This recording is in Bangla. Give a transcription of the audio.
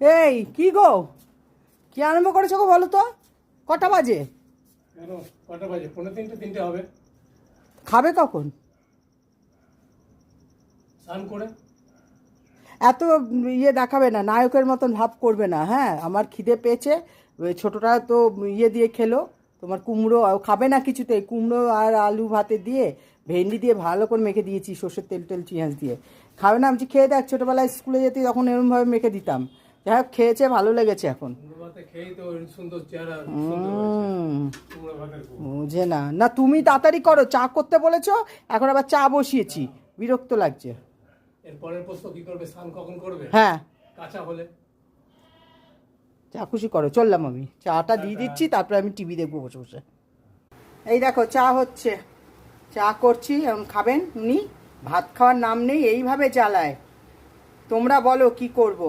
এই কি গো, কি আরম্ভ করেছো গো বলো তো? কটা বাজে? কেন? কটা বাজে? পৌনে তিনটে, তিনটে হবে। খাবে কখন? স্নান করে। এত ইয়ে দেখাবে না, নায়কের মতন ভাব করবে না। হ্যাঁ, আমার খিদে পেয়েছে। ওই ছোটটা তো ইয়ে দিয়ে খেলো, তোমার কুমড়ো খাবে না কিছুতেই। কুমড়ো আর আলু ভাতে দিয়ে ভেন্ডি দিয়ে ভালো করে মেখে দিয়েছি, সর্ষের তেল টেল পেঁয়াজ দিয়ে। খাবে না। আমি বলছি খেয়ে দেখ, ছোটোবেলায় স্কুলে যেতে তখন এরকমভাবে মেখে দিতাম। যাই হোক, খেয়েছে, ভালো লেগেছে এখন। কুমড়ো ভাতে খেয়েই তো ওই সুন্দর চেহারা সুন্দর হুম, হয়েছে। কুমড়ো ভাতের বুঝে না। না, তুমি তাড়াতাড়ি করো, চা করতে বলেছো, এখন আবার চা বসিয়েছি, বিরক্ত লাগছে। এর পরের প্রশ্ন কি করবে? স্নান কখন করবে? হ্যাঁ, কাঁচা হলে। যা খুশি করো, চললাম। আমি চাটা দিয়ে দিচ্ছি, তারপরে আমি টিভি দেখবো বসে বসে। এই দেখো চা হচ্ছে, চা করছি। এখন খাবেন উনি, ভাত খাওয়ার নাম নেই, এইভাবে চালায়। তোমরা বলো কি করব।